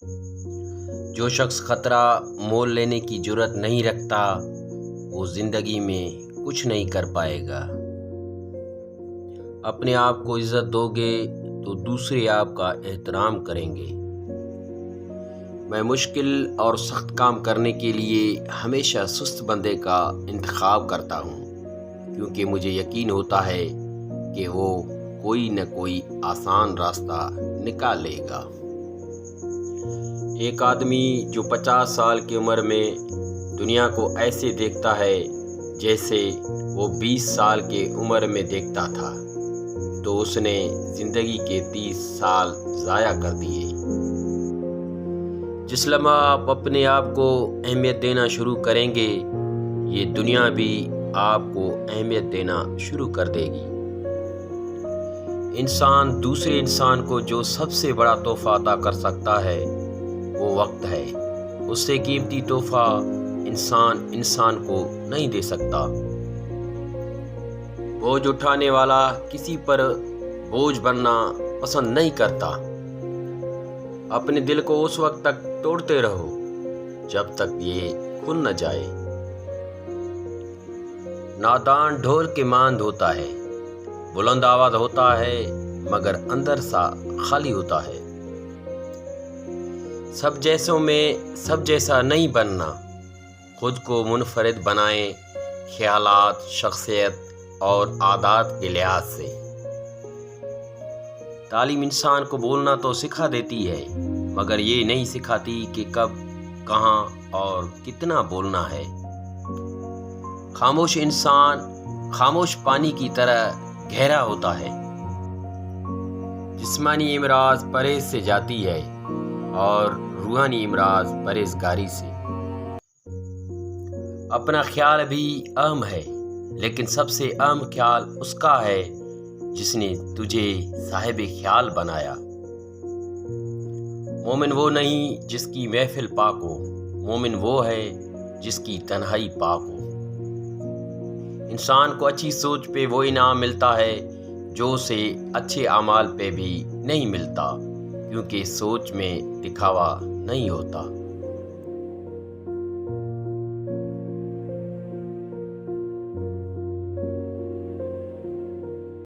جو شخص خطرہ مول لینے کی جرات نہیں رکھتا وہ زندگی میں کچھ نہیں کر پائے گا۔ اپنے آپ کو عزت دو گے تو دوسرے آپ کا احترام کریں گے۔ میں مشکل اور سخت کام کرنے کے لیے ہمیشہ سست بندے کا انتخاب کرتا ہوں، کیونکہ مجھے یقین ہوتا ہے کہ وہ کوئی نہ کوئی آسان راستہ نکال لے گا۔ ایک آدمی جو 50 سال کی عمر میں دنیا کو ایسے دیکھتا ہے جیسے وہ 20 سال کی عمر میں دیکھتا تھا، تو اس نے زندگی کے 30 سال ضائع کر دیے۔ جس لمحہ آپ اپنے آپ کو اہمیت دینا شروع کریں گے، یہ دنیا بھی آپ کو اہمیت دینا شروع کر دے گی۔ انسان دوسرے انسان کو جو سب سے بڑا تحفہ عطا کر سکتا ہے وہ وقت ہے۔ اس سے قیمتی تحفہ انسان کو نہیں دے سکتا۔ بوجھ اٹھانے والا کسی پر بوجھ بننا پسند نہیں کرتا۔ اپنے دل کو اس وقت تک توڑتے رہو جب تک یہ کھل نہ جائے۔ نادان ڈھول کے مانند ہوتا ہے، بلند آواز ہوتا ہے مگر اندر سا خالی ہوتا ہے۔ سب جیسوں میں سب جیسا نہیں بننا، خود کو منفرد بنائیں، خیالات، شخصیت اور عادات کے لحاظ سے۔ تعلیم انسان کو بولنا تو سکھا دیتی ہے مگر یہ نہیں سکھاتی کہ کب، کہاں اور کتنا بولنا ہے۔ خاموش انسان خاموش پانی کی طرح گہرا ہوتا ہے۔ جسمانی امراض پرہیز سے جاتی ہے اور روحانی امراض پرہیزگاری سے۔ اپنا خیال بھی اہم ہے، لیکن سب سے اہم خیال اس کا ہے جس نے تجھے صاحب خیال بنایا۔ مومن وہ نہیں جس کی محفل پاک ہو، مومن وہ ہے جس کی تنہائی پاک ہو۔ انسان کو اچھی سوچ پہ وہ انعام ملتا ہے جو اسے اچھے اعمال پہ بھی نہیں ملتا، کیونکہ سوچ میں دکھاوا نہیں ہوتا۔